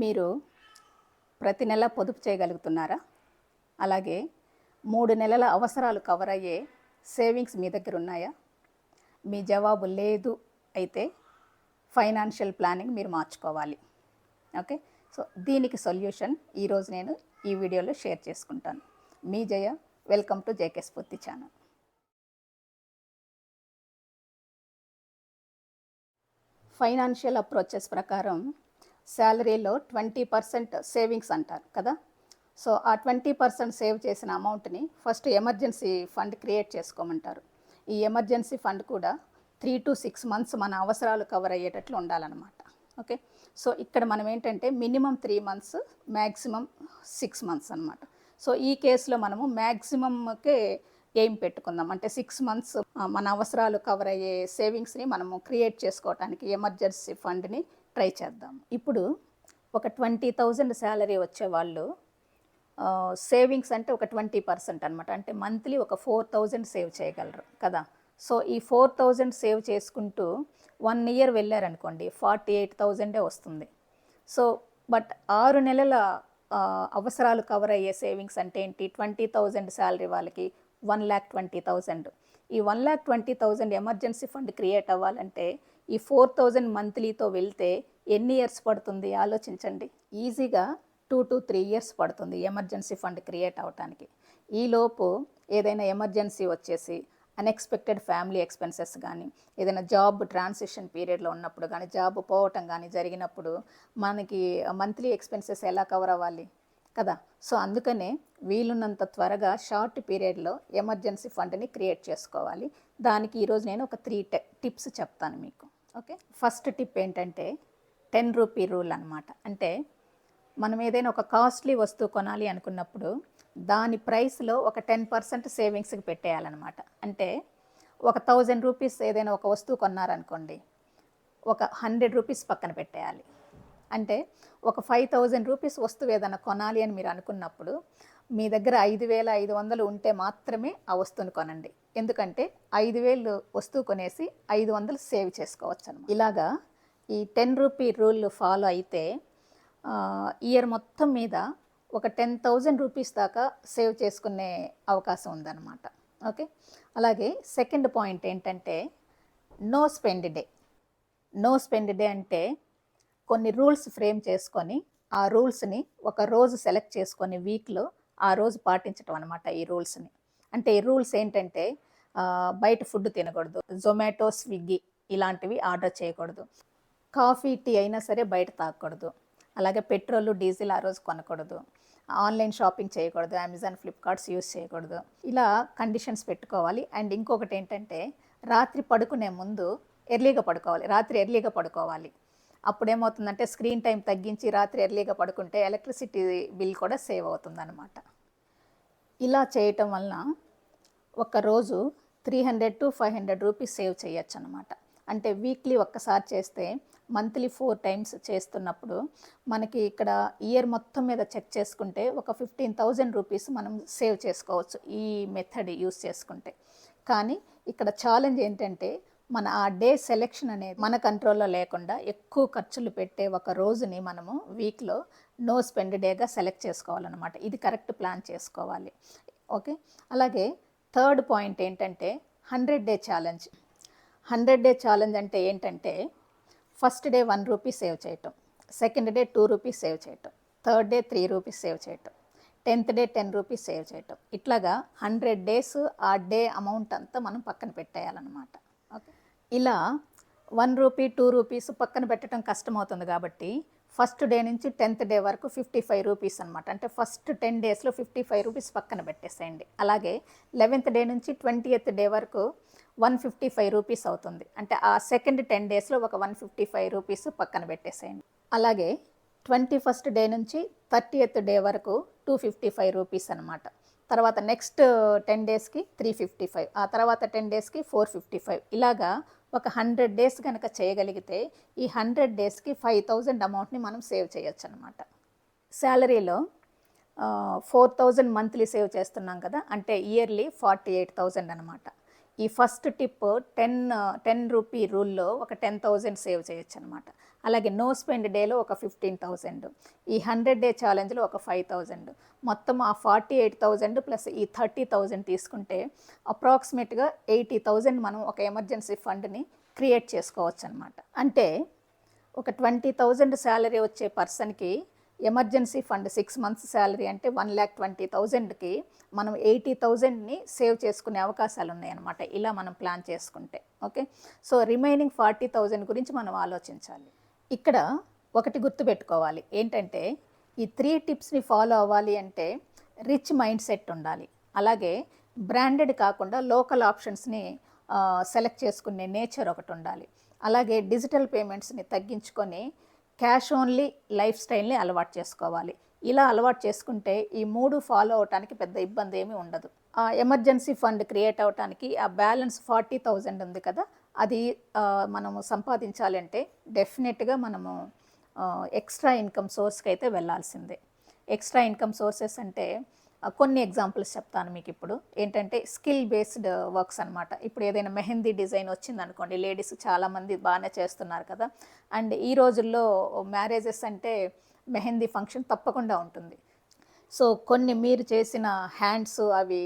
మీరు ప్రతి నెల పొదుపు చేయగలుగుతున్నారా? అలాగే 3 నెలల అవసరాలు కవర్ అయ్యే సేవింగ్స్ మీ దగ్గర ఉన్నాయా? మీ జవాబు లేదు అయితే ఫైనాన్షియల్ ప్లానింగ్ మీరు మార్చుకోవాలి. ఓకే, సో దీనికి సొల్యూషన్ ఈరోజు నేను ఈ వీడియోలో షేర్ చేసుకుంటాను. మీ జయ, వెల్కమ్ టు జేకే స్ఫూర్తి ఛానల్. ఫైనాన్షియల్ అప్రోచెస్ ప్రకారం శాలరీలో 20% సేవింగ్స్ అంటారు కదా. సో ఆ 20% సేవ్ చేసిన అమౌంట్ని ఫస్ట్ ఎమర్జెన్సీ ఫండ్ క్రియేట్ చేసుకోమంటారు. ఈ ఎమర్జెన్సీ ఫండ్ కూడా 3 to 6 months మన అవసరాలు కవర్ అయ్యేటట్లు ఉండాలన్నమాట. ఓకే, సో ఇక్కడ మనం ఏంటంటే మినిమం 3 months, మ్యాక్సిమం 6 months అనమాట. సో ఈ కేసులో మనము మ్యాక్సిమంకే ఎయిమ్ పెట్టుకుందాం. అంటే 6 months మన అవసరాలు కవర్ అయ్యే సేవింగ్స్ని మనము క్రియేట్ చేసుకోవడానికి ఎమర్జెన్సీ ఫండ్ని ట్రై చేద్దాం. ఇప్పుడు ఒక 20,000 శాలరీ వచ్చేవాళ్ళు సేవింగ్స్ అంటే ఒక 20% అనమాట. అంటే మంత్లీ ఒక 4,000 సేవ్ చేయగలరు కదా. సో ఈ 4,000 సేవ్ చేసుకుంటూ 1 year వెళ్ళారనుకోండి 48,000 వస్తుంది. సో బట్ 6 నెలల అవసరాలు కవర్ అయ్యే సేవింగ్స్ అంటే ఏంటి? 20,000 శాలరీ వాళ్ళకి 1,20,000. ఈ 1,20,000 ఎమర్జెన్సీ ఫండ్ క్రియేట్ అవ్వాలంటే ఈ 4,000 మంత్లీతో వెళ్తే ఎన్ని ఇయర్స్ పడుతుంది ఆలోచించండి. ఈజీగా 2 to 3 years పడుతుంది ఎమర్జెన్సీ ఫండ్ క్రియేట్ అవ్వటానికి. ఈలోపు ఏదైనా ఎమర్జెన్సీ వచ్చేసి అన్ఎక్స్పెక్టెడ్ ఫ్యామిలీ ఎక్స్పెన్సెస్ కానీ, ఏదైనా జాబ్ ట్రాన్సిషన్ పీరియడ్లో ఉన్నప్పుడు కానీ, జాబ్ పోవటం కానీ జరిగినప్పుడు మనకి మంత్లీ ఎక్స్పెన్సెస్ ఎలా కవర్ అవ్వాలి కదా. సో అందుకనే వీలున్నంత త్వరగా షార్ట్ పీరియడ్లో ఎమర్జెన్సీ ఫండ్ని క్రియేట్ చేసుకోవాలి. దానికి ఈరోజు నేను ఒక 3 టిప్స్ చెప్తాను మీకు. ఓకే, ఫస్ట్ టిప్ ఏంటంటే 10 rupee రూల్ అనమాట. అంటే మనం ఏదైనా ఒక కాస్ట్లీ వస్తువు కొనాలి అనుకున్నప్పుడు దాని ప్రైస్లో ఒక 10% సేవింగ్స్కి పెట్టేయాలన్నమాట. అంటే ఒక 1,000 rupees ఏదైనా ఒక వస్తువు కొన్నారనుకోండి, ఒక 100 rupees పక్కన పెట్టేయాలి. అంటే ఒక 5,000 rupees వస్తువు ఏదైనా కొనాలి అని మీరు అనుకున్నప్పుడు మీ దగ్గర 5,500 ఉంటే మాత్రమే ఆ వస్తువుని కొనండి. ఎందుకంటే 5,000 వస్తువు కొనేసి 500 సేవ్ చేసుకోవచ్చు అనమాట. ఇలాగా ఈ 10 rupee రూల్ ఫాలో అయితే ఇయర్ మొత్తం మీద ఒక 10,000 rupees దాకా సేవ్ చేసుకునే అవకాశం ఉందన్నమాట. ఓకే, అలాగే సెకండ్ పాయింట్ ఏంటంటే no spend day. No spend day అంటే కొన్ని రూల్స్ ఫ్రేమ్ చేసుకొని ఆ రూల్స్ని ఒక రోజు సెలెక్ట్ చేసుకొని వీక్లో ఆ రోజు పాటించటం అనమాట ఈ రూల్స్ని. అంటే ఈ రూల్స్ ఏంటంటే బయట ఫుడ్ తినకూడదు, జొమాటో, స్విగ్గీ ఇలాంటివి ఆర్డర్ చేయకూడదు, కాఫీ, టీ అయినా సరే బయట తాగకూడదు, అలాగే పెట్రోల్, డీజిల్ ఆ రోజు కొనకూడదు, ఆన్లైన్ షాపింగ్ చేయకూడదు, అమెజాన్, ఫ్లిప్కార్ట్స్ యూస్ చేయకూడదు. ఇలా కండిషన్స్ పెట్టుకోవాలి. అండ్ ఇంకొకటి ఏంటంటే రాత్రి పడుకునే ముందు ఎర్లీగా పడుకోవాలి. రాత్రి ఎర్లీగా పడుకోవాలి. అప్పుడేమవుతుందంటే స్క్రీన్ టైం తగ్గించి రాత్రి ఎర్లీగా పడుకుంటే ఎలక్ట్రిసిటీ బిల్ కూడా సేవ్ అవుతుందన్నమాట. ఇలా చేయటం వలన ఒకరోజు 300 to 500 rupees సేవ్ చేయొచ్చు అనమాట. అంటే వీక్లీ ఒక్కసారి చేస్తే మంత్లీ 4 times చేస్తున్నప్పుడు మనకి ఇక్కడ ఇయర్ మొత్తం మీద చెక్ చేసుకుంటే ఒక 15,000 rupees మనం సేవ్ చేసుకోవచ్చు ఈ మెథడ్ యూస్ చేసుకుంటే. కానీ ఇక్కడ ఛాలెంజ్ ఏంటంటే మన ఆ డే సెలెక్షన్ అనేది మన కంట్రోల్లో లేకుండా ఎక్కువ ఖర్చులు పెట్టే ఒక రోజుని మనము వీక్లో నో స్పెండ్ డేగా సెలెక్ట్ చేసుకోవాలన్నమాట. ఇది కరెక్ట్ ప్లాన్ చేసుకోవాలి. ఓకే, అలాగే థర్డ్ పాయింట్ ఏంటంటే 100 day ఛాలెంజ్. 100 day ఛాలెంజ్ అంటే ఏంటంటే ఫస్ట్ డే 1 rupee సేవ్ చేయటం, సెకండ్ డే 2 rupees సేవ్ చేయటం, థర్డ్ డే 3 rupees సేవ్ చేయటం, 10th day 10 rupees సేవ్ చేయటం. ఇట్లాగా 100 days ఆ డే అమౌంట్ అంతా మనం పక్కన పెట్టేయాలన్నమాట. ఓకే, ఇలా 1 rupee 2 rupees పక్కన పెట్టడం కష్టమవుతుంది కాబట్టి ఫస్ట్ డే నుంచి 10th day వరకు 55 rupees అనమాట. అంటే ఫస్ట్ 10 daysలో 55 rupees పక్కన పెట్టేసేయండి. అలాగే 11th day నుంచి 20th day వరకు 155 rupees అవుతుంది. అంటే ఆ సెకండ్ 10 daysలో ఒక 155 rupees పక్కన పెట్టేసేయండి. అలాగే 21st day నుంచి 30th day వరకు 255 rupees అనమాట. తర్వాత నెక్స్ట్ 10 daysకి 355, ఆ తర్వాత 10 daysకి 455. ఇలాగా ఒక 100 days కనుక చేయగలిగితే ఈ 100 daysకి 5,000 అమౌంట్ని మనం సేవ్ చేయొచ్చు అనమాట. శాలరీలో 4,000 మంత్లీ సేవ్ చేస్తున్నాం కదా, అంటే ఇయర్లీ 48,000 అనమాట. ఈ ఫస్ట్ టిప్ 10 rupee రూల్లో ఒక 10,000 సేవ్ చేయొచ్చు అనమాట. అలాగే నో స్పెండ్ డేలో ఒక 15,000, ఈ 100 డే ఛాలెంజ్లో ఒక 5,000, మొత్తం ఆ 48,000 ప్లస్ ఈ 30,000 తీసుకుంటే అప్రాక్సిమేట్గా 80,000 మనం ఒక ఎమర్జెన్సీ ఫండ్ని క్రియేట్ చేసుకోవచ్చు అనమాట. అంటే ఒక 20,000 శాలరీ వచ్చే పర్సన్కి ఎమర్జెన్సీ ఫండ్ 6 మంత్స్ శాలరీ అంటే 1,20,000కి మనం 80,000ని సేవ్ చేసుకునే అవకాశాలు ఉన్నాయన్నమాట, ఇలా మనం ప్లాన్ చేసుకుంటే. ఓకే, సో రిమైనింగ్ 40,000 గురించి మనం ఆలోచించాలి. ఇక్కడ ఒకటి గుర్తుపెట్టుకోవాలి ఏంటంటే, ఈ 3 టిప్స్ని ఫాలో అవ్వాలి అంటే రిచ్ మైండ్ సెట్ ఉండాలి, అలాగే బ్రాండెడ్ కాకుండా లోకల్ ఆప్షన్స్ని సెలెక్ట్ చేసుకునే నేచర్ ఒకటి ఉండాలి, అలాగే డిజిటల్ పేమెంట్స్ని తగ్గించుకొని క్యాష్ ఓన్లీ లైఫ్ స్టైల్ని అలవాటు చేసుకోవాలి. ఇలా అలవాటు చేసుకుంటే ఈ 3 ఫాలో అవటానికి పెద్ద ఇబ్బంది ఏమీ ఉండదు. ఆ ఎమర్జెన్సీ ఫండ్ క్రియేట్ అవటానికి ఆ బ్యాలెన్స్ 40,000 ఉంది కదా, అది మనము సంపాదించాలంటే డెఫినెట్గా మనము ఎక్స్ట్రా ఇన్కమ్ సోర్స్కి అయితే వెళ్ళాల్సిందే. ఎక్స్ట్రా ఇన్కమ్ సోర్సెస్ అంటే కొన్ని ఎగ్జాంపుల్స్ చెప్తాను మీకు. ఇప్పుడు ఏంటంటే స్కిల్ బేస్డ్ వర్క్స్ అనమాట. ఇప్పుడు ఏదైనా మెహందీ డిజైన్ వచ్చిందనుకోండి, లేడీస్ చాలామంది బాగానే చేస్తున్నారు కదా, అండ్ ఈ రోజుల్లో మ్యారేజెస్ అంటే మెహందీ ఫంక్షన్ తప్పకుండా ఉంటుంది. సో కొన్ని మీరు చేసిన హ్యాండ్స్ అవి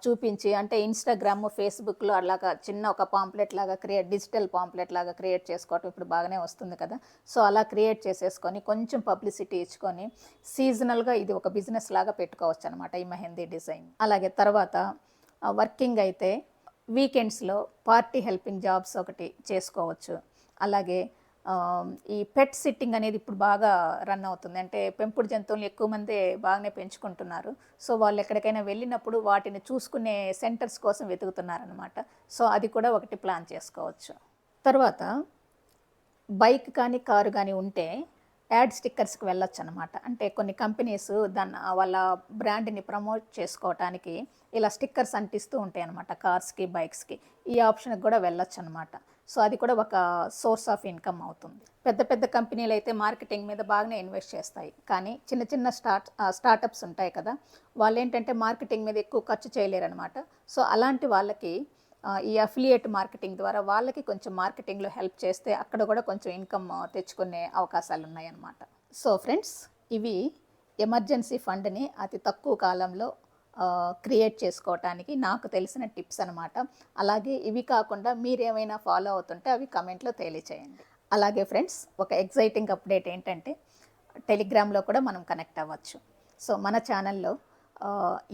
చూపించి, అంటే ఇన్స్టాగ్రామ్, ఫేస్బుక్లో అలాగా చిన్న ఒక పాంప్లెట్ లాగా డిజిటల్ పాంప్లెట్ లాగా క్రియేట్ చేసుకోవటం ఇప్పుడు బాగానే వస్తుంది కదా. సో అలా క్రియేట్ చేసేసుకొని కొంచెం పబ్లిసిటీ ఇచ్చుకొని సీజనల్గా ఇది ఒక బిజినెస్ లాగా పెట్టుకోవచ్చు అనమాట, ఈ మెహందీ డిజైన్. అలాగే తర్వాత వర్కింగ్ అయితే వీకెండ్స్లో పార్టీ హెల్పింగ్ జాబ్స్ ఒకటి చేసుకోవచ్చు. అలాగే ఈ పెట్ సిట్టింగ్ అనేది ఇప్పుడు బాగా రన్ అవుతుంది, అంటే పెంపుడు జంతువులు ఎక్కువ మంది బాగానే పెంచుకుంటున్నారు. సో వాళ్ళు ఎక్కడికైనా వెళ్ళినప్పుడు వాటిని చూసుకునే సెంటర్స్ కోసం వెతుకుతున్నారనమాట. సో అది కూడా ఒకటి ప్లాన్ చేసుకోవచ్చు. తర్వాత బైక్ కానీ కారు కానీ ఉంటే యాడ్ స్టిక్కర్స్కి వెళ్ళొచ్చు అనమాట. అంటే కొన్ని కంపెనీస్ వాళ్ళ బ్రాండ్ని ప్రమోట్ చేసుకోవటానికి ఇలా స్టిక్కర్స్ అంటిస్తూ ఉంటాయి అనమాట, కార్స్కి, బైక్స్కి. ఈ ఆప్షన్కి కూడా వెళ్ళొచ్చు అనమాట. సో అది కూడా ఒక సోర్స్ ఆఫ్ ఇన్కమ్ అవుతుంది. పెద్ద పెద్ద కంపెనీలు అయితే మార్కెటింగ్ మీద బాగానే ఇన్వెస్ట్ చేస్తాయి, కానీ చిన్న చిన్న స్టార్టప్స్ ఉంటాయి కదా, వాళ్ళు ఏంటంటే మార్కెటింగ్ మీద ఎక్కువ ఖర్చు చేయలేరనమాట. సో అలాంటి వాళ్ళకి ఈ అఫిలియేట్ మార్కెటింగ్ ద్వారా వాళ్ళకి కొంచెం మార్కెటింగ్లో హెల్ప్ చేస్తే అక్కడ కూడా కొంచెం ఇన్కమ్ తెచ్చుకునే అవకాశాలు ఉన్నాయన్నమాట. సో ఫ్రెండ్స్, ఇవి ఎమర్జెన్సీ ఫండ్ని అతి తక్కువ కాలంలో క్రియేట్ చేసుకోవటానికి నాకు తెలిసిన టిప్స్ అనమాట. అలాగే ఇవి కాకుండా మీరేమైనా ఫాలో అవుతుంటే అవి కమెంట్లో తెలియచేయండి. అలాగే ఫ్రెండ్స్, ఒక ఎగ్జైటింగ్ అప్డేట్ ఏంటంటే టెలిగ్రామ్లో కూడా మనం కనెక్ట్ అవ్వచ్చు. సో మన ఛానల్లో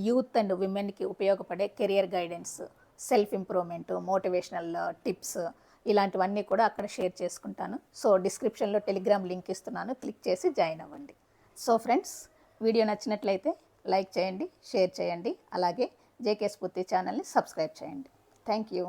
యూత్ అండ్ విమెన్కి ఉపయోగపడే career guidance, self improvement, motivational tips ఇలాంటివన్నీ కూడా అక్కడ షేర్ చేసుకుంటాను. సో డిస్క్రిప్షన్లో టెలిగ్రామ్ లింక్ ఇస్తున్నాను, క్లిక్ చేసి జాయిన్ అవ్వండి. సో ఫ్రెండ్స్, వీడియో నచ్చినట్లయితే లైక్ చేయండి, షేర్ చేయండి, అలాగే జేకే స్ఫూర్తి ఛానల్ని సబ్స్క్రైబ్ చేయండి. Thank you.